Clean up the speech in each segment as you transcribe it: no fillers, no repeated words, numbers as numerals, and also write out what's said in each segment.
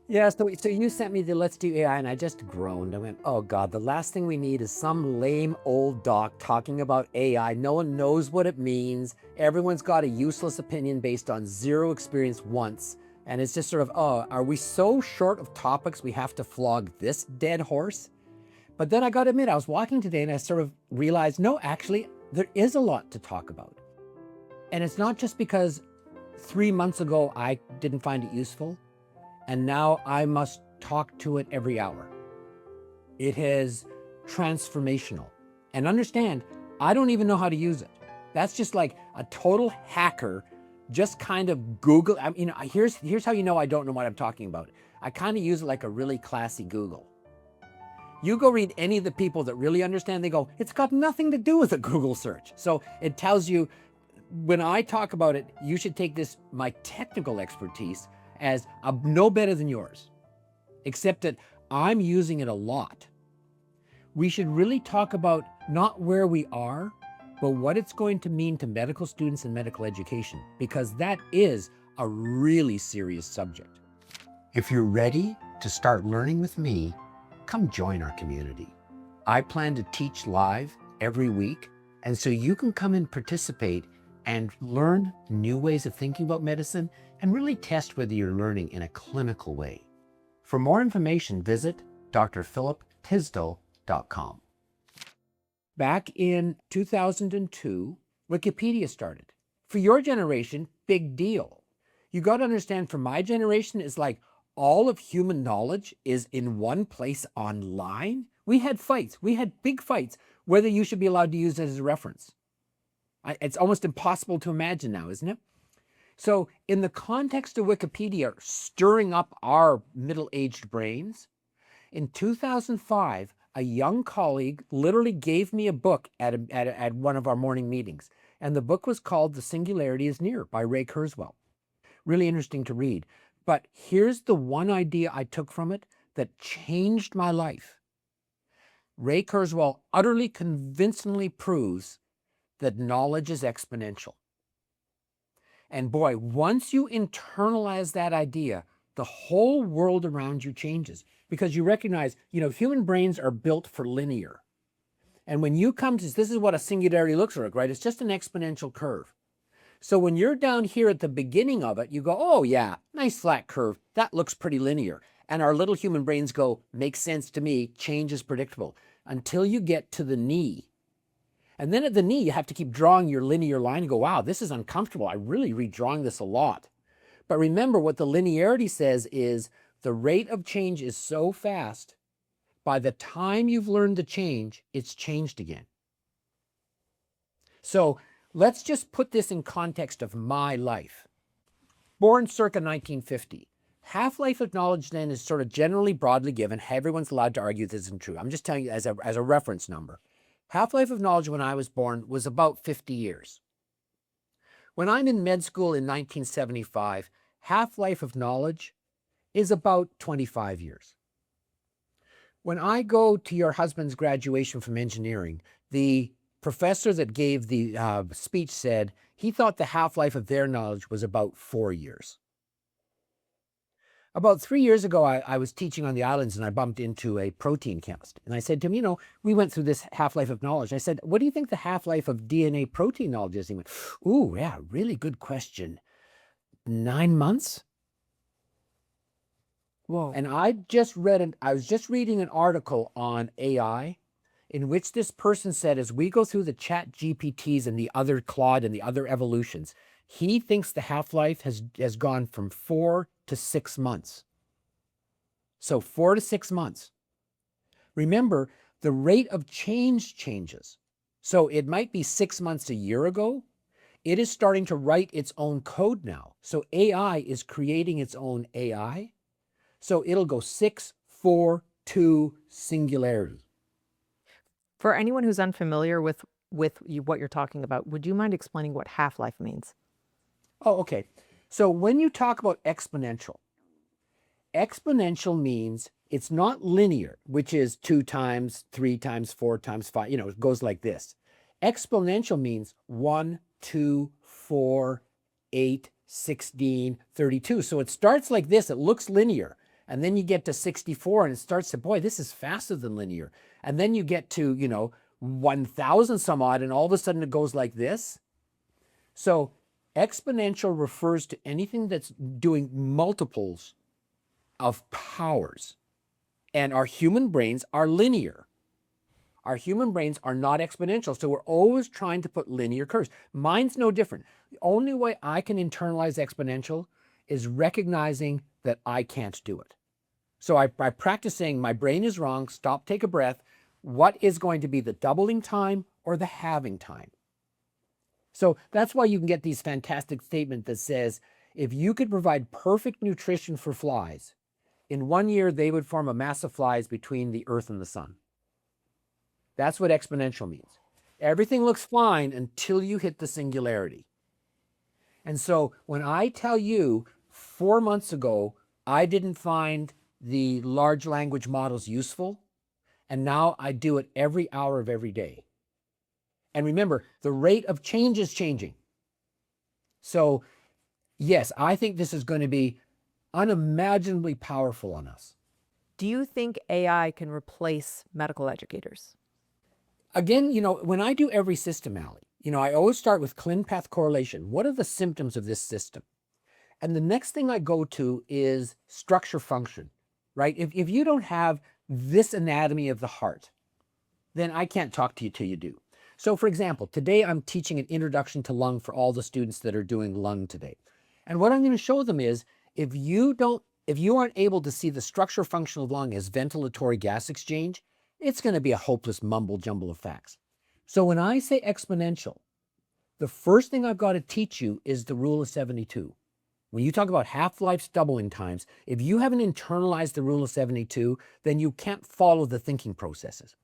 Yeah, so you sent me the Let's Do AI, and I just groaned. I went, oh God, the last thing we need is some lame old doc talking about AI. No one knows what it means. Everyone's got a useless opinion based on zero experience once. And it's just sort of, oh, are we so short of topics we have to flog this dead horse? But then I got to admit, I was walking today and I sort of realized, no, actually, there is a lot to talk about. And it's not just because 3 months ago I didn't find it useful, and now I must talk to it every hour. It is transformational. And understand, I don't even know how to use it. That's just like a total hacker just kind of Google. I mean, here's how you know I don't know what I'm talking about. I kind of use it like a really classy Google. You go read any of the people that really understand, they go, it's got nothing to do with a Google search. So it tells you, when I talk about it, you should take this, my technical expertise, as no better than yours, except that I'm using it a lot. We should really talk about not where we are, but what it's going to mean to medical students and medical education, because that is a really serious subject. If you're ready to start learning with me, come join our community. I plan to teach live every week, and so you can come and participate and learn new ways of thinking about medicine and really test whether you're learning in a clinical way. For more information, visit drphiliptisdall.com. Back in 2002, Wikipedia started. For your generation, big deal. You got to understand, for my generation, it's like all of human knowledge is in one place online. We had fights. We had big fights whether you should be allowed to use it as a reference. It's almost impossible to imagine now, isn't it? So in the context of Wikipedia stirring up our middle-aged brains, in 2005, a young colleague literally gave me a book at one of our morning meetings. And the book was called The Singularity is Near by Ray Kurzweil. Really interesting to read. But here's the one idea I took from it that changed my life. Ray Kurzweil utterly convincingly proves that knowledge is exponential. And boy, once you internalize that idea, the whole world around you changes, because you recognize, human brains are built for linear. And when you come to this is what a singularity looks like, right? It's just an exponential curve. So when you're down here at the beginning of it, you go, oh yeah, nice flat curve. That looks pretty linear. And our little human brains go, makes sense to me, change is predictable. Until you get to the knee. And then at the knee, you have to keep drawing your linear line and go, wow, this is uncomfortable. I'm really redrawing this a lot. But remember, what the linearity says is the rate of change is so fast, by the time you've learned to change, it's changed again. So let's just put this in context of my life. Born circa 1950. Half-life of knowledge then is sort of generally broadly given. Everyone's allowed to argue this isn't true. I'm just telling you as a reference number. Half-life of knowledge when I was born was about 50 years. When I'm in med school in 1975, half-life of knowledge is about 25 years. When I go to your husband's graduation from engineering, the professor that gave the speech said he thought the half-life of their knowledge was about 4 years. About 3 years ago, I was teaching on the islands and I bumped into a protein chemist. And I said to him, we went through this half-life of knowledge. I said, what do you think the half-life of DNA protein knowledge is? He went, ooh, yeah, really good question. 9 months? Whoa. And I was just reading an article on AI in which this person said, as we go through the chat GPTs and the other Claude and the other evolutions, he thinks the half-life has gone from 4 to 6 months. So 4 to 6 months. Remember, the rate of change changes. So it might be 6 months a year ago. It is starting to write its own code now. So AI is creating its own AI. So it'll go 6, 4, 2, singularity. For anyone who's unfamiliar with what you're talking about, would you mind explaining what half-life means? Oh, okay. So when you talk about exponential means it's not linear, which is 2 times, 3 times, 4 times 5, it goes like this. Exponential means 1, 2, 4, 8, 16, 32. So it starts like this, it looks linear. And then you get to 64 and it starts to, boy, this is faster than linear. And then you get to, 1,000 some odd, and all of a sudden it goes like this. So exponential refers to anything that's doing multiples of powers. And our human brains are linear. Our human brains are not exponential. So we're always trying to put linear curves. Mine's no different. The only way I can internalize exponential is recognizing that I can't do it. So by practicing, my brain is wrong, stop, take a breath. What is going to be the doubling time or the halving time? So that's why you can get these fantastic statements that says, if you could provide perfect nutrition for flies, in 1 year, they would form a mass of flies between the earth and the sun. That's what exponential means. Everything looks fine until you hit the singularity. And so when I tell you 4 months ago, I didn't find the large language models useful, and now I do it every hour of every day. And remember, the rate of change is changing. So yes, I think this is going to be unimaginably powerful on us. Do you think AI can replace medical educators? Again, when I do every system, Allie, I always start with ClinPath correlation. What are the symptoms of this system? And the next thing I go to is structure function, right? If you don't have this anatomy of the heart, then I can't talk to you till you do. So for example, today I'm teaching an introduction to lung for all the students that are doing lung today. And what I'm going to show them is, if you aren't able to see the structure function of lung as ventilatory gas exchange, it's going to be a hopeless mumble jumble of facts. So when I say exponential, the first thing I've got to teach you is the rule of 72. When you talk about half-life's doubling times, if you haven't internalized the rule of 72, then you can't follow the thinking processes.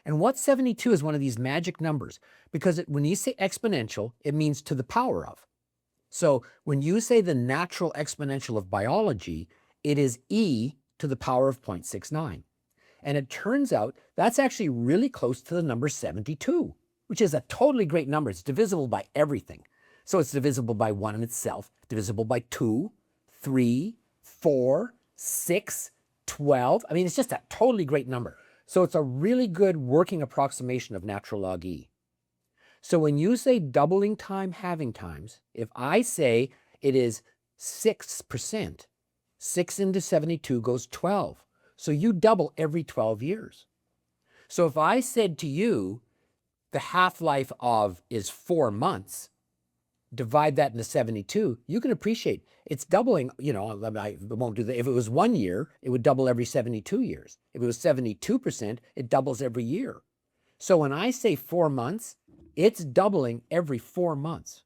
And what 72 is one of these magic numbers, because when you say exponential, it means to the power of. So when you say the natural exponential of biology, it is e to the power of 0.69. And it turns out that's actually really close to the number 72, which is a totally great number. It's divisible by everything. So it's divisible by 1 in itself, divisible by 2, 3, 4, 6, 12. I mean, it's just a totally great number. So it's a really good working approximation of natural log E. So when you say doubling time, halving times, if I say it is 6%, 6 into 72 goes 12. So you double every 12 years. So if I said to you, the half-life of is 4 months, divide that into 72, you can appreciate it's doubling. I won't do that. If it was 1 year, it would double every 72 years. If it was 72%, it doubles every year. So when I say 4 months, it's doubling every 4 months.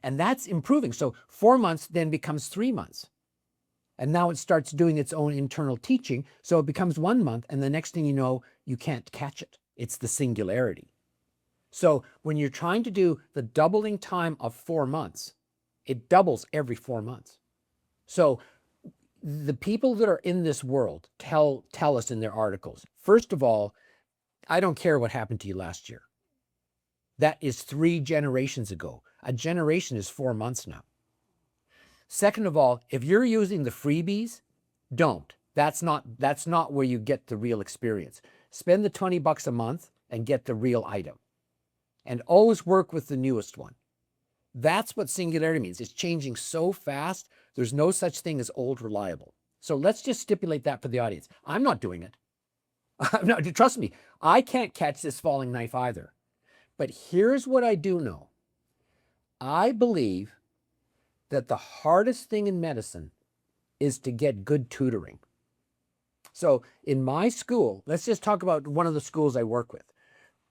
And that's improving. So 4 months then becomes 3 months. And now it starts doing its own internal teaching. So it becomes 1 month, and the next thing you know, you can't catch it. It's the singularity. So when you're trying to do the doubling time of 4 months, it doubles every 4 months. So the people that are in this world tell us in their articles, first of all, I don't care what happened to you last year. That is 3 generations ago. A generation is 4 months now. Second of all, if you're using the freebies, don't. That's not where you get the real experience. Spend the $20 a month and get the real item. And always work with the newest one. That's what singularity means. It's changing so fast, there's no such thing as old reliable. So let's just stipulate that for the audience. I'm not doing it. No, trust me, I can't catch this falling knife either. But here's what I do know. I believe that the hardest thing in medicine is to get good tutoring. So in my school, let's just talk about one of the schools I work with.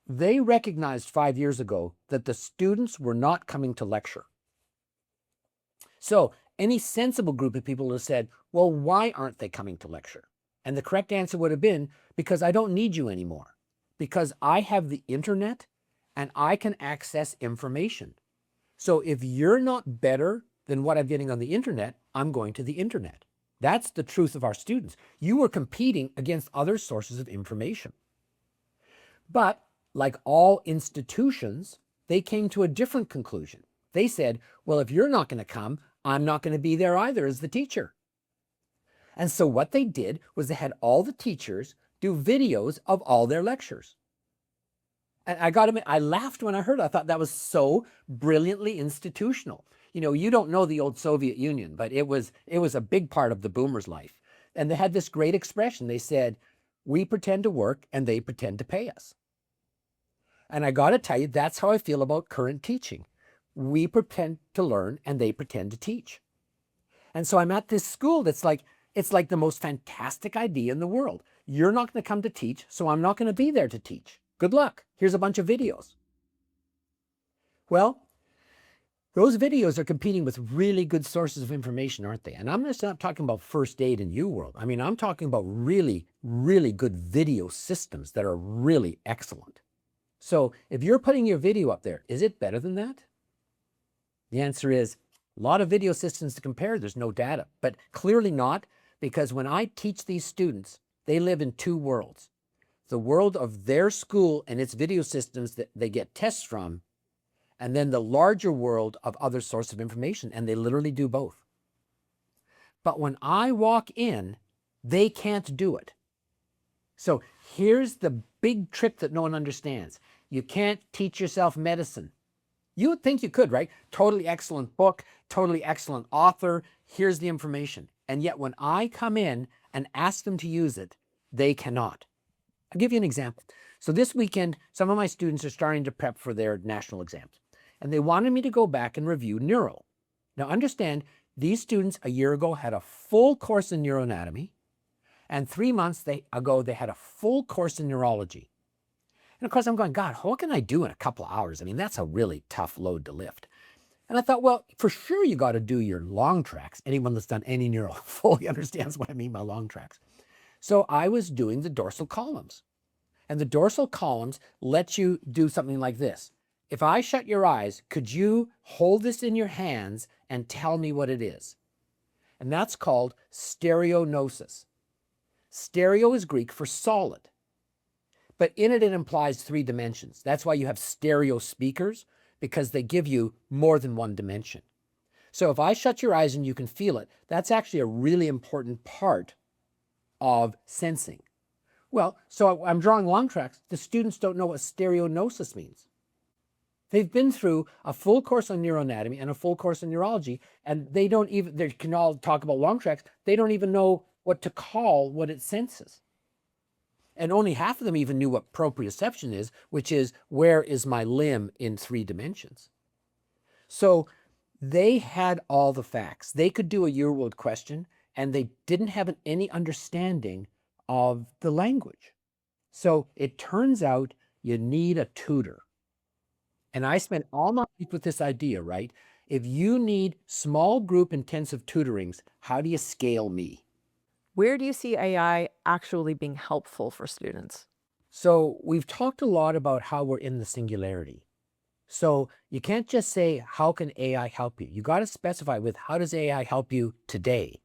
They recognized 5 years ago that the students were not coming to lecture. So any sensible group of people have said, well, why aren't they coming to lecture? And the correct answer would have been, because I don't need you anymore. Because I have the internet and I can access information. So if you're not better than what I'm getting on the internet, I'm going to the internet. That's the truth of our students. You are competing against other sources of information. But like all institutions, they came to a different conclusion. They said, well, if you're not going to come, I'm not going to be there either as the teacher. And so what they did was they had all the teachers do videos of all their lectures. And I got to admit, I laughed when I heard it. I thought that was so brilliantly institutional. You know, you don't know the old Soviet Union, but it was a big part of the boomers' life. And they had this great expression. They said, we pretend to work and they pretend to pay us. And I got to tell you, that's how I feel about current teaching. We pretend to learn and they pretend to teach. And so I'm at this school that's like, it's like the most fantastic idea in the world. You're not going to come to teach, so I'm not going to be there to teach. Good luck. Here's a bunch of videos. Well, those videos are competing with really good sources of information, aren't they? And I'm just not talking about first aid and UWorld. I mean, I'm talking about really, really good video systems that are really excellent. So if you're putting your video up there, is it better than that? The answer is a lot of video systems to compare. There's no data, but clearly not, because when I teach these students, they live in two worlds. The world of their school and its video systems that they get tests from, and then the larger world of other sources of information, and they literally do both. But when I walk in, they can't do it. So here's the big trick that no one understands. You can't teach yourself medicine. You would think you could, right? Totally excellent book, totally excellent author, here's the information. And yet when I come in and ask them to use it, they cannot. I'll give you an example. So this weekend, some of my students are starting to prep for their national exams, and they wanted me to go back and review neural. Now understand, these students a year ago had a full course in neuroanatomy, and 3 months ago they had a full course in neurology. And of course I'm going, God, what can I do in a couple of hours? I mean, that's a really tough load to lift. And I thought, well, for sure you got to do your long tracks. Anyone that's done any neural fully understands what I mean by long tracks. So I was doing the dorsal columns. And the dorsal columns let you do something like this. If I shut your eyes, could you hold this in your hands and tell me what it is? And that's called stereognosis. Stereo is Greek for solid. But in it, it implies 3 dimensions. That's why you have stereo speakers, because they give you more than one dimension. So if I shut your eyes and you can feel it, that's actually a really important part of sensing. Well, so I'm drawing long tracks. The students don't know what stereognosis means. They've been through a full course on neuroanatomy and a full course on neurology, and they can all talk about long tracks. They don't even know what to call what it senses. And only half of them even knew what proprioception is, which is where is my limb in 3 dimensions. So they had all the facts. They could do a year-old question, and they didn't have any understanding of the language. So it turns out you need a tutor. And I spent all my life with this idea, right? If you need small group intensive tutorings, how do you scale me? Where do you see AI actually being helpful for students? So we've talked a lot about how we're in the singularity. So you can't just say, how can AI help you? You got to specify with, how does AI help you today?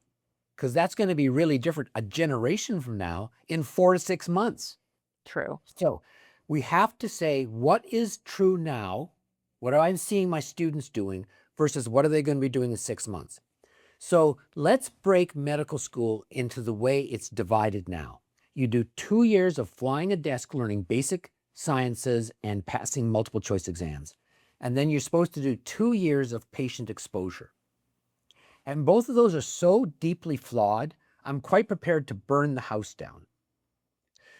Because that's going to be really different a generation from now in 4 to 6 months. True. So we have to say, what is true now? What am I seeing my students doing versus what are they going to be doing in 6 months? So let's break medical school into the way it's divided now. You do 2 years of flying a desk, learning basic sciences and passing multiple choice exams. And then you're supposed to do 2 years of patient exposure. And both of those are so deeply flawed, I'm quite prepared to burn the house down.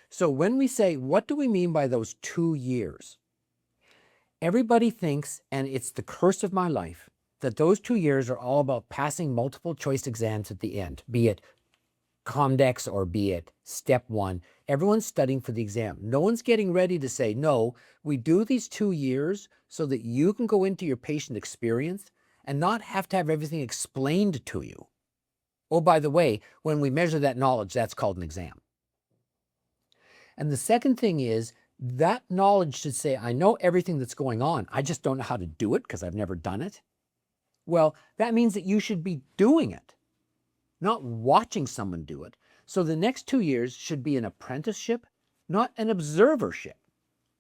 So when we say, what do we mean by those 2 years? Everybody thinks, and it's the curse of my life, that those 2 years are all about passing multiple choice exams at the end, be it Comdex or be it step 1. Everyone's studying for the exam. No one's getting ready to say, no, we do these 2 years so that you can go into your patient experience and not have to have everything explained to you. Oh, by the way, when we measure that knowledge, that's called an exam. And the second thing is, that knowledge should say, I know everything that's going on. I just don't know how to do it because I've never done it. Well, that means that you should be doing it, not watching someone do it. So the next 2 years should be an apprenticeship, not an observership.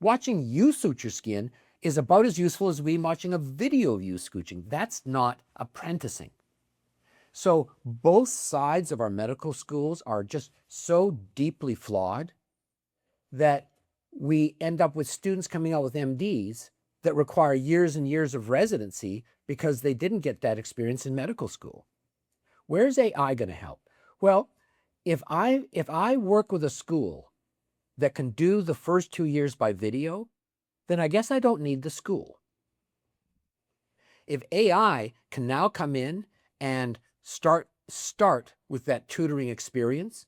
Watching you suture skin is about as useful as we watching a video of you scooching. That's not apprenticing. So both sides of our medical schools are just so deeply flawed that we end up with students coming out with MDs that require years and years of residency because they didn't get that experience in medical school. Where's AI going to help? Well, if I work with a school that can do the first 2 years by video, then I guess I don't need the school. If AI can now come in and start with that tutoring experience,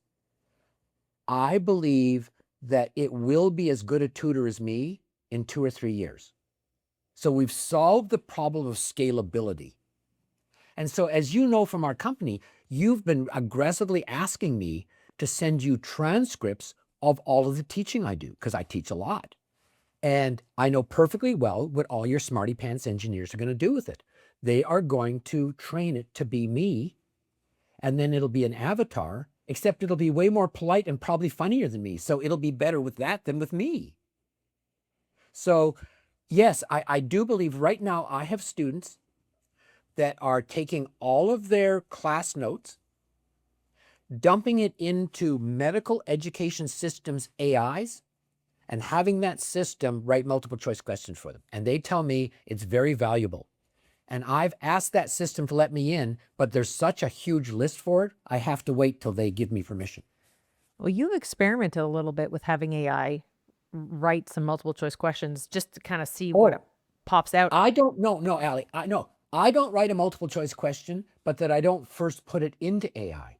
I believe that it will be as good a tutor as me in 2 or 3 years. So we've solved the problem of scalability. And so, as you know from our company, you've been aggressively asking me to send you transcripts of all of the teaching I do, because I teach a lot. And I know perfectly well what all your smarty pants engineers are going to do with it. They are going to train it to be me, and then it'll be an avatar, except it'll be way more polite and probably funnier than me. So it'll be better with that than with me. So yes, I do believe right now I have students that are taking all of their class notes, dumping it into medical education systems AIs, and having that system write multiple choice questions for them. And they tell me it's very valuable. And I've asked that system to let me in, but there's such a huge list for it, I have to wait till they give me permission. Well, you've experimented a little bit with having AI write some multiple choice questions just to kind of see what Oh, pops out. I don't know. No, Allie, I don't write a multiple choice question, but that I don't first put it into AI.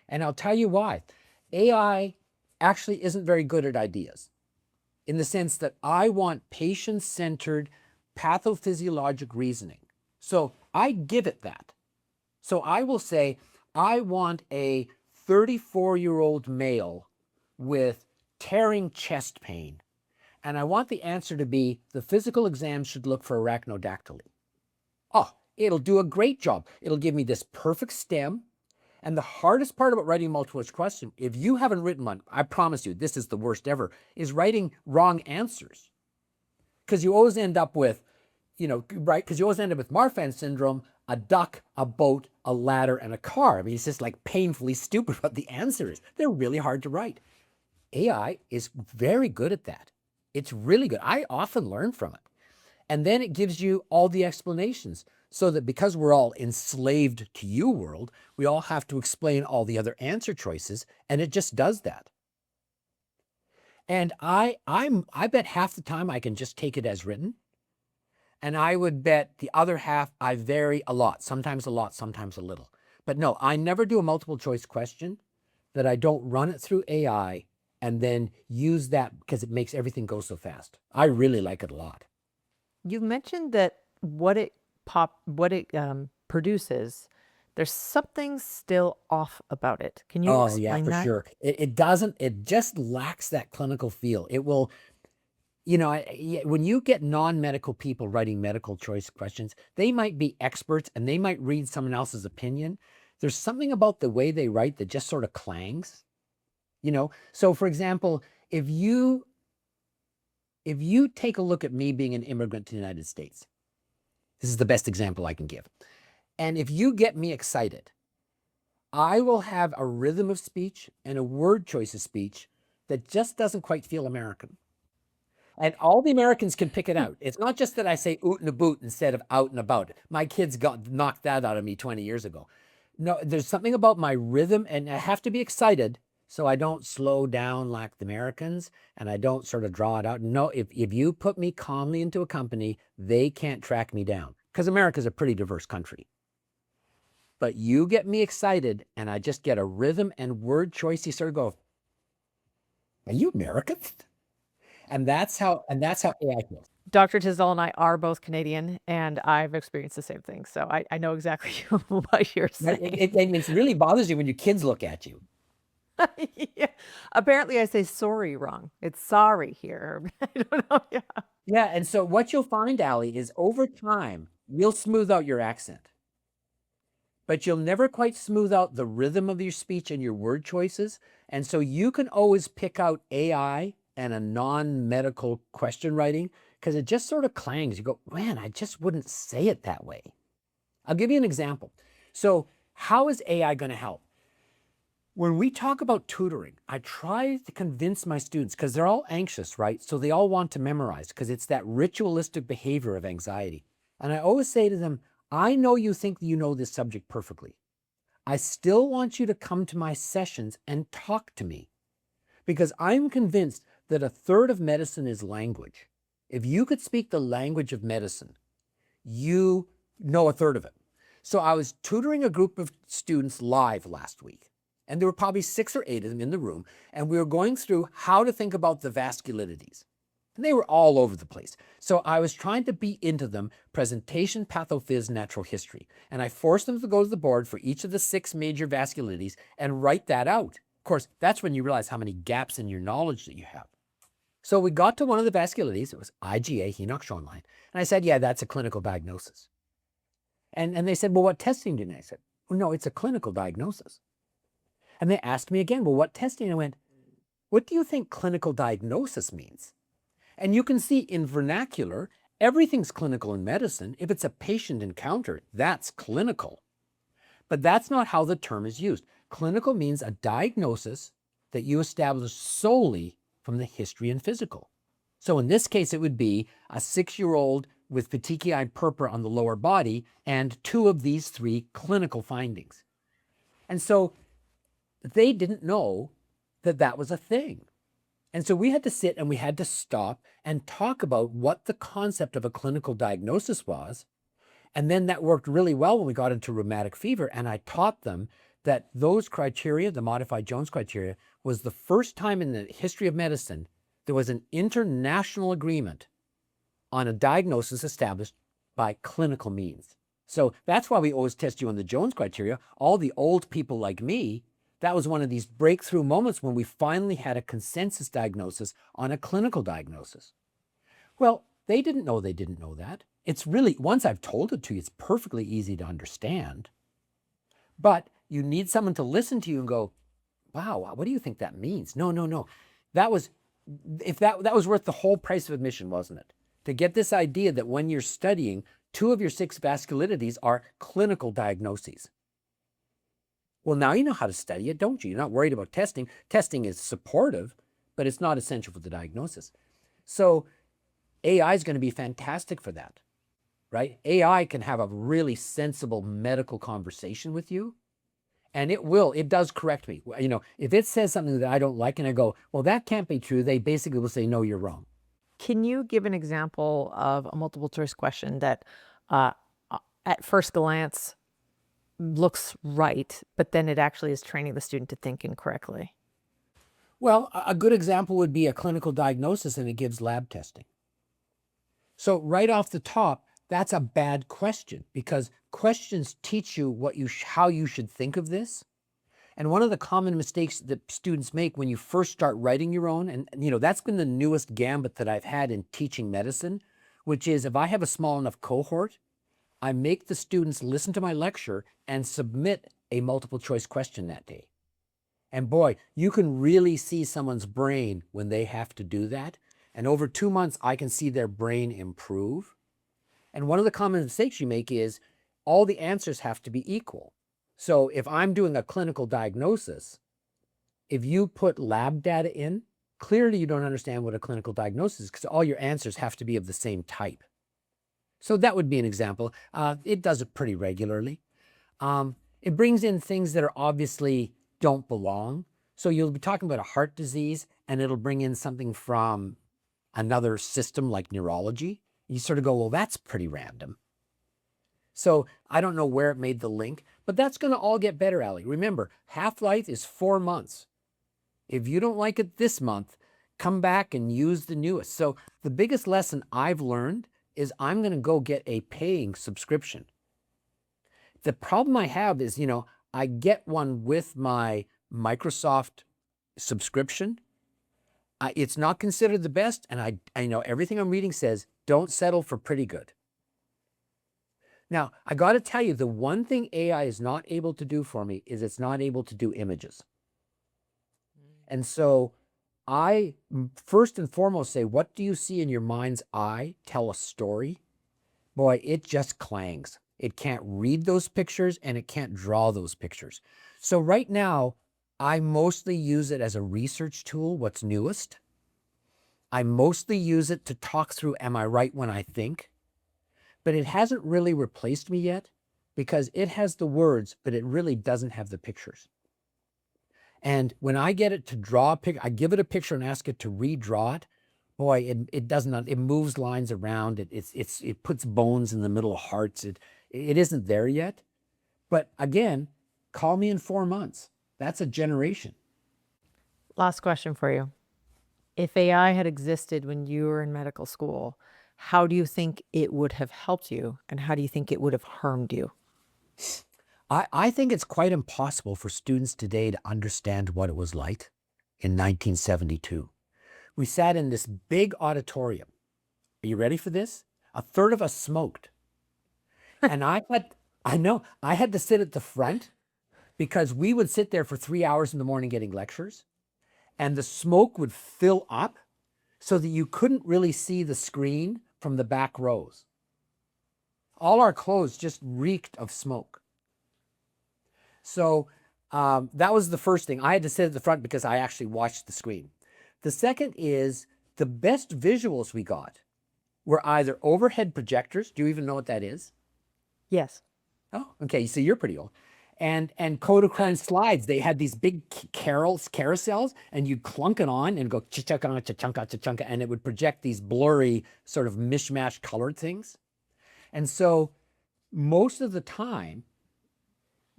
And I'll tell you why. AI actually isn't very good at ideas, in the sense that I want patient-centered pathophysiologic reasoning. So I give it that. So I will say, I want a 34-year-old male with tearing chest pain. And I want the answer to be, the physical exam should look for arachnodactyly. Oh, it'll do a great job. It'll give me this perfect stem. And the hardest part about writing a multiple choice question, if you haven't written one, I promise you, this is the worst ever, is writing wrong answers. Because you always end up with, right? Because you always end up with Marfan syndrome, a duck, a boat, a ladder, and a car. I mean, it's just like painfully stupid what the answer is. They're really hard to write. AI is very good at that. It's really good. I often learn from it. And then it gives you all the explanations, so that because we're all enslaved to you world, we all have to explain all the other answer choices, and it just does that. And I bet half the time I can just take it as written. And I would bet the other half I vary a lot, sometimes a lot, sometimes a little. But no, I never do a multiple choice question that I don't run it through AI and then use that, because it makes everything go so fast. I really like it a lot. You've mentioned that what it produces, there's something still off about it. Can you Oh yeah, explain for that? sure. It just lacks that clinical feel. It will, when you get non-medical people writing medical choice questions, they might be experts and they might read someone else's opinion. There's something about the way they write that just sort of clangs, So for example, if you take a look at me being an immigrant to the United States, this is the best example I can give. And if you get me excited, I will have a rhythm of speech and a word choice of speech that just doesn't quite feel American. And all the Americans can pick it out. It's not just that I say oot and a boot instead of out and about. My kids knocked that out of me 20 years ago. No, there's something about my rhythm, and I have to be excited so I don't slow down like the Americans, and I don't sort of draw it out. No, if you put me calmly into a company, they can't track me down, because America's a pretty diverse country. But you get me excited, and I just get a rhythm and word choice. You sort of go, "Are you American?" And that's how AI feels. Dr. Tisdall and I are both Canadian, and I've experienced the same thing. So I know exactly what you're Right? saying. It really bothers you when your kids look at you. Yeah. Apparently, I say sorry wrong. It's sorry here. I don't know. Yeah. Yeah, and so what you'll find, Allie, is over time, you'll smooth out your accent, but you'll never quite smooth out the rhythm of your speech and your word choices. And so you can always pick out AI and a non-medical question writing, because it just sort of clangs. You go, man, I just wouldn't say it that way. I'll give you an example. So how is AI going to help? When we talk about tutoring, I try to convince my students, because they're all anxious, right? So they all want to memorize, because it's that ritualistic behavior of anxiety. And I always say to them, I know you think you know this subject perfectly. I still want you to come to my sessions and talk to me, because I'm convinced that a third of medicine is language. If you could speak the language of medicine, you know a third of it. So I was tutoring a group of students live last week, and there were probably 6 or 8 of them in the room, and we were going through how to think about the vasculitides. And they were all over the place. So I was trying to beat into them presentation, pathophys, natural history. And I forced them to go to the board for each of the 6 major vasculitides and write that out. Of course, that's when you realize how many gaps in your knowledge that you have. So we got to one of the vasculitides. It was IgA, Henoch-Schönlein. And I said, yeah, that's a clinical diagnosis. And they said, well, what testing did I said, well, no, it's a clinical diagnosis. And they asked me again, well, what testing? I went, what do you think clinical diagnosis means? And you can see in vernacular, everything's clinical in medicine. If it's a patient encounter, that's clinical. But that's not how the term is used. Clinical means a diagnosis that you establish solely from the history and physical. So in this case, it would be a 6-year-old with petechiae purpura on the lower body and 2 of these 3 clinical findings. And so they didn't know that that was a thing. And so we had to sit and we had to stop and talk about what the concept of a clinical diagnosis was. And then that worked really well when we got into rheumatic fever. And I taught them that those criteria, the modified Jones criteria, was the first time in the history of medicine there was an international agreement on a diagnosis established by clinical means. So that's why we always test you on the Jones criteria. All the old people like me, that was one of these breakthrough moments when we finally had a consensus diagnosis on a clinical diagnosis. Well, they didn't know that. It's really, once I've told it to you, it's perfectly easy to understand. But you need someone to listen to you and go, wow, what do you think that means? No. That was worth the whole price of admission, wasn't it? To get this idea that when you're studying, 2 of your 6 vasculitides are clinical diagnoses. Well, now you know how to study it, don't you? You're not worried about testing. Testing is supportive, but it's not essential for the diagnosis. So AI is going to be fantastic for that, right? AI can have a really sensible medical conversation with you, and it does correct me. You know, if it says something that I don't like and I go, well, that can't be true, they basically will say, no, you're wrong. Can you give an example of a multiple choice question that at first glance looks right, but then it actually is training the student to think incorrectly? Well, a good example would be a clinical diagnosis and it gives lab testing. So right off the top, that's a bad question, because questions teach you how you should think of this. And one of the common mistakes that students make when you first start writing your own, and you know, that's been the newest gambit that I've had in teaching medicine, which is if I have a small enough cohort, I make the students listen to my lecture and submit a multiple choice question that day. And boy, you can really see someone's brain when they have to do that. And over 2 months, I can see their brain improve. And one of the common mistakes you make is all the answers have to be equal. So if I'm doing a clinical diagnosis, if you put lab data in, clearly you don't understand what a clinical diagnosis is, because all your answers have to be of the same type. So that would be an example. It does it pretty regularly. It brings in things that are obviously don't belong. So you'll be talking about a heart disease, and it'll bring in something from another system like neurology. You sort of go, well, that's pretty random. So I don't know where it made the link, but that's going to all get better, Ali. Remember, half-life is 4 months. If you don't like it this month, come back and use the newest. So the biggest lesson I've learned is I'm going to go get a paying subscription. The problem I have is, you know, I get one with my Microsoft subscription. It's not considered the best, and I know everything I'm reading says don't settle for pretty good. Now, I got to tell you, the one thing AI is not able to do for me is it's not able to do images. And so I first and foremost say, what do you see in your mind's eye? Tell a story. Boy, it just clangs. it can't read those pictures, and it can't draw those pictures. So right now, I mostly use it as a research tool, what's newest. I mostly use it to talk through, am I right when I think? But it hasn't really replaced me yet because it has the words, but it really doesn't have the pictures. And when I get it to draw a picture, I give it a picture and ask it to redraw it. Boy, it doesn't, it moves lines around. It puts bones in the middle of hearts. It isn't there yet. But again, call me in 4 months. That's a generation. Last question for you. If AI had existed when you were in medical school, how do you think it would have helped you, and how do you think it would have harmed you? I think it's quite impossible for students today to understand what it was like in 1972. We sat in this big auditorium. Are you ready for this? A third of us smoked. And I had to sit at the front because we would sit there for 3 hours in the morning getting lectures, and the smoke would fill up so that you couldn't really see the screen from the back rows. All our clothes just reeked of smoke. So that was the first thing. I had to sit at the front because I actually watched the screen. The second is the best visuals we got were either overhead projectors. Do you even know what that is? Yes. Oh, okay. So you're pretty old. And Kodachrome slides. They had these big carousels, and you'd clunk it on and go cha-chunka, cha-chunka, cha-chunka, and it would project these blurry sort of mishmash colored things. And so most of the time,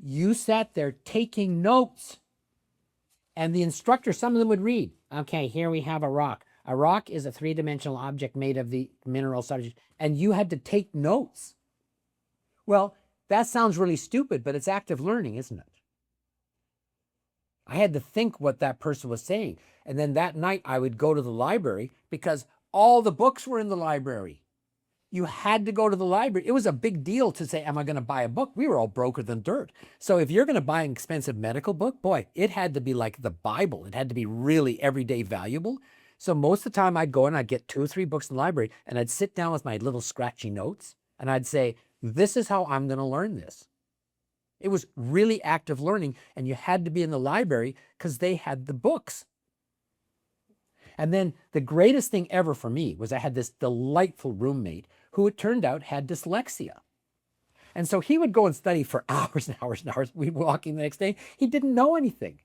you sat there taking notes. And the instructor, some of them would read, okay, here we have a rock. A rock is a three-dimensional object made of the mineral substance. And you had to take notes. Well, that sounds really stupid, but it's active learning, isn't it? I had to think what that person was saying. And then that night I would go to the library because all the books were in the library. You had to go to the library. It was a big deal to say, am I going to buy a book? We were all broker than dirt. So if you're going to buy an expensive medical book, boy, it had to be like the Bible. It had to be really everyday valuable. So most of the time I'd go and I'd get 2 or 3 books in the library, and I'd sit down with my little scratchy notes, and I'd say, this is how I'm going to learn this. It was really active learning, and you had to be in the library because they had the books. And then the greatest thing ever for me was I had this delightful roommate who it turned out had dyslexia. And so he would go and study for hours and hours and hours. We'd walk in the next day. He didn't know anything.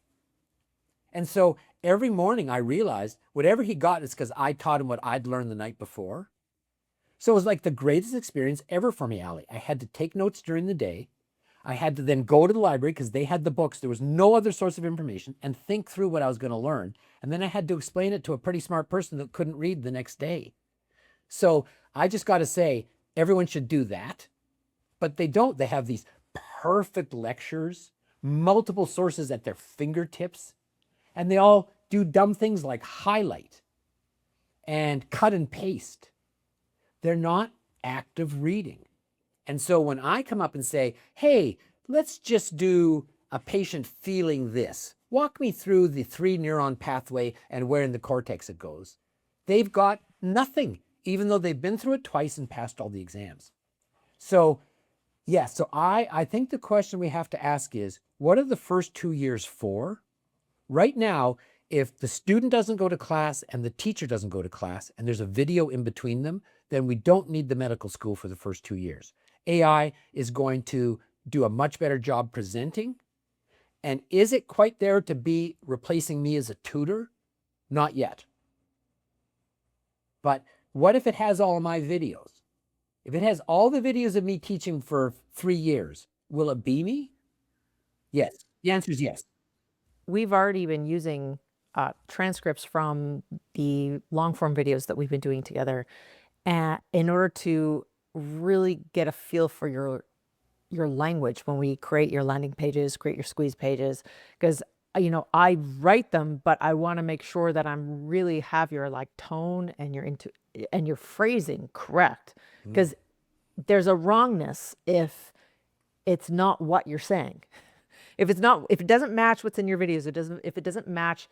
And so every morning I realized whatever he got is because I taught him what I'd learned the night before. So it was like the greatest experience ever for me, Ali. I had to take notes during the day. I had to then go to the library because they had the books. There was no other source of information, and think through what I was going to learn. And then I had to explain it to a pretty smart person that couldn't read the next day. So I just got to say, everyone should do that. But they don't. They have these perfect lectures, multiple sources at their fingertips, and they all do dumb things like highlight and cut and paste. They're not active reading. And so when I come up and say, hey, let's just do a patient feeling this, walk me through the 3 neuron pathway and where in the cortex it goes, they've got nothing, even though they've been through it twice and passed all the exams. So yes, so I think the question we have to ask is, what are the first 2 years for? Right now, if the student doesn't go to class and the teacher doesn't go to class and there's a video in between them, then we don't need the medical school for the first 2 years. AI is going to do a much better job presenting. And is it quite there to be replacing me as a tutor? Not yet. But what if it has all of my videos? If it has all the videos of me teaching for 3 years, will it be me? Yes. The answer is yes. We've already been using transcripts from the long form videos that we've been doing together in order to really get a feel for your language when we create your landing pages, create your squeeze pages, because I write them, but I want to make sure that I'm really have your like tone and your phrasing correct, because there's a wrongness if it's not what you're saying. If it doesn't match what's in your videos, if it doesn't match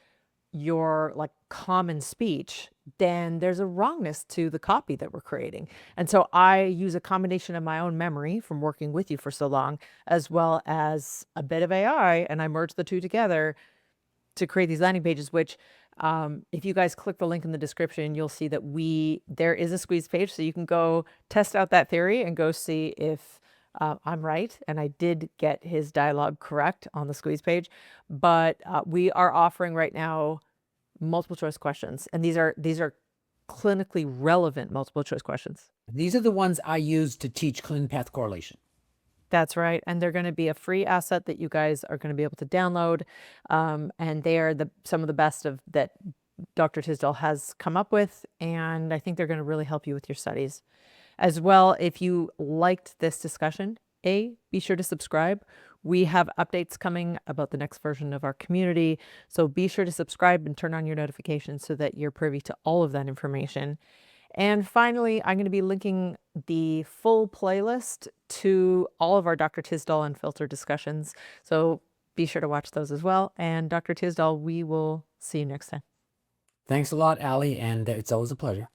your like common speech, then there's a wrongness to the copy that we're creating. And so I use a combination of my own memory from working with you for so long, as well as a bit of AI, and I merge the two together to create these landing pages, which if you guys click the link in the description, you'll see that there is a squeeze page, so you can go test out that theory and go see if I'm right, and I did get his dialogue correct on the squeeze page. But we are offering right now multiple choice questions, and these are clinically relevant multiple choice questions. These are the ones I use to teach clean path correlation. That's right. And they're going to be a free asset that you guys are going to be able to download. And they are some of the best of that Dr. Tisdall has come up with. And I think they're going to really help you with your studies. As well, if you liked this discussion, be sure to subscribe. We have updates coming about the next version of our community. So be sure to subscribe and turn on your notifications so that you're privy to all of that information. And finally, I'm going to be linking the full playlist to all of our Dr. Tisdall Unfiltered discussions. So be sure to watch those as well. And Dr. Tisdall, we will see you next time. Thanks a lot, Allie, and it's always a pleasure.